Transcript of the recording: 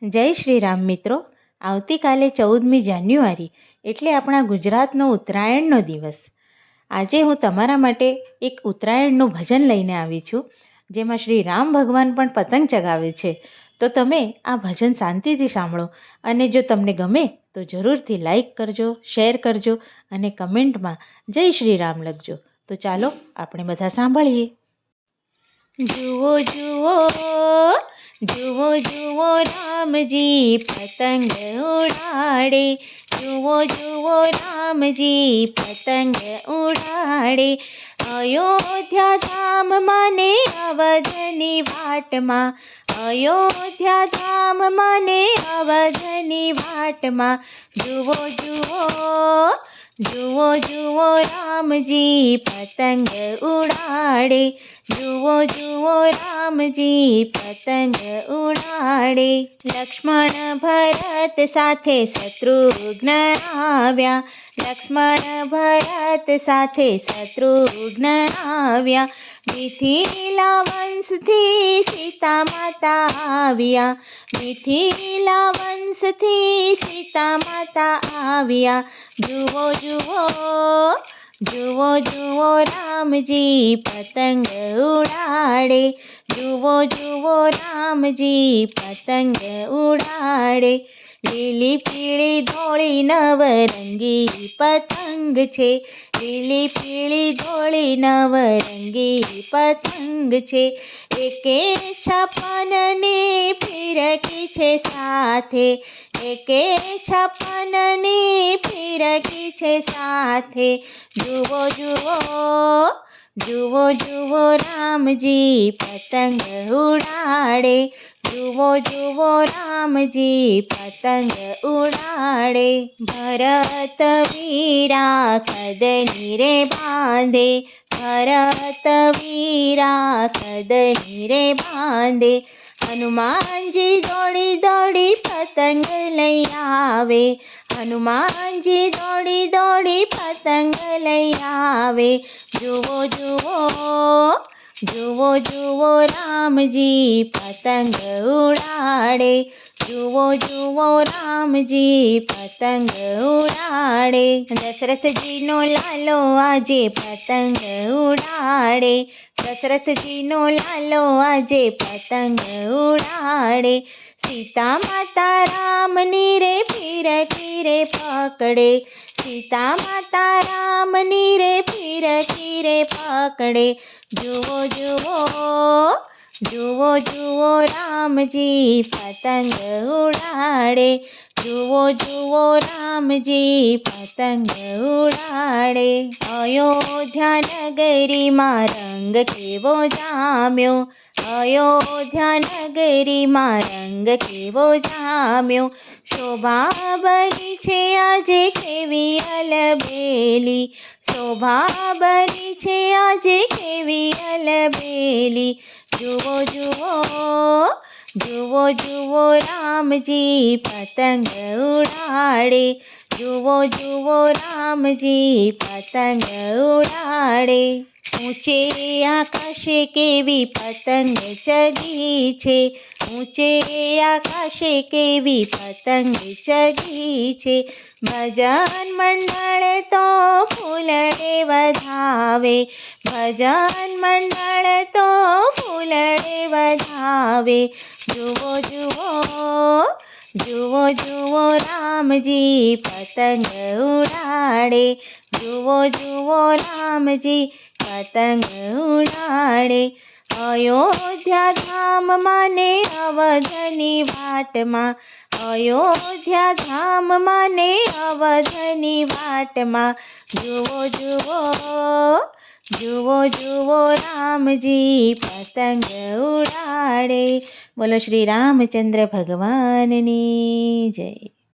જય શ્રી રામ મિત્રો. આવતીકાલે 14મી જાન્યુઆરી એટલે આપણા ગુજરાતનો ઉત્તરાયણનો દિવસ. આજે હું તમારા માટે એક ઉત્તરાયણનું ભજન લઈને આવી છું, જેમાં શ્રી રામ ભગવાન પણ પતંગ ચગાવે છે. તો તમે આ ભજન શાંતિથી સાંભળો અને જો તમને ગમે તો જરૂરથી લાઈક કરજો, શેર કરજો અને કમેન્ટમાં જય શ્રી રામ લખજો. તો ચાલો આપણે બધા સાંભળીએ. જુઓ જુઓ જુઓ જુઓ રામજી પતંગ ઉડાડે, જુઓ જુઓ રામજી પતંગ ઉડાડે. અયોધ્યા ધામમાં ને અવધની વાટમાં, અયોધ્યા ધામમાં ને અવધની વાટમાં. જુઓ જુઓ જુઓ જુઓ રામજી પતંગ ઉડાડે, જુઓ જુઓ રામજી પતંગ ઉડાડે. લક્ષ્મણ ભરત સાથે શત્રુઘ્ન આવ્યા, લક્ષ્મણ ભરત સાથે શત્રુઘ્ન આવ્યા. મિથિલા વંશથી સીતા માતા આવ્યા, મિથિલા વંશથી સીતા માતા આવ્યા. જુઓ જુઓ જુઓ જુઓ રામજી પતંગ ઉડાડે, જુઓ જુઓ રામજી પતંગ ઉડાડે. લીલી પીળી ધોળી નવરંગી પતંગ છે, લીલી પીળી ધોળી નવરંગી પતંગ છે. એકે 56 ફિરકી છે સાથે, એકે 56 ફિરકી છે સાથે. જુઓ જુઓ જુઓ જુઓ રામજી પતંગ ઉડાડે, જુઓ જુઓ રામજી પતંગ ઉડાડે. ભરત વીરા કદની રે બાંધે, ભરત વીરા કદની રે બાંધે. હનુમાનજી દોડી દોડી પતંગ લઈ આવે, હનુમાનજી દોડી દોડી પતંગ લઈ આવે. જુઓ જુઓ જુઓ જુઓ રામજી પતંગ ઉડાડે, જુઓ જુઓ રામજી પતંગ ઉડાડે. દશરથજીનો લાલો આજે પતંગ ઉડાડે, દશરથજીનો લાલો આજે પતંગ ઉડાડે. સીતા માતા રામની રે ફિરકી રે પકડે, સીતા માતા રામની રે ફિરકી રે પકડે. જુઓ જુઓ જુઓ જુઓ રામજી પતંગ ઉડાડે, જુઓ જુઓ રામજી પતંગ ઉડાડે. અયોધ્યા નગરીમાં રંગ કેવો જામ્યો, અયોધ્યા નગરીમાં રંગ કેવો જામ્યો. શોભા બની છે આજે કેવી અલબેલી, શોભા બની છે આજે કેવી અલબેલી. જુઓ જુઓ જુઓ જુઓ રામજી પતંગ ઉડાડે, જુઓ જુઓ રામજી પતંગ ઉડાડે. ઊંચે આકાશે કેવી પતંગ ચગી છે, ઊંચે આકાશે કેવી પતંગ ચગી છે. ભજન મંડળ તો ફૂલડે વધાવે, ભજન મંડળ તો ફૂલડે વધાવે. જુઓ જુઓ જુઓ જુઓ રામજી પતંગ ઉડાડે, જુઓ જુઓ રામજી પતંગ ઉડાડે. અયોધ્યા ધામમાં ને અવધની વાટમાં, અયોધ્યા ધામમાં ને અવધની વાટમાં. જુઓ જુઓ જુઓ જુઓ રામજી પતંગ ઉડાડે. બોલો શ્રી રામચંદ્ર ભગવાનની જય.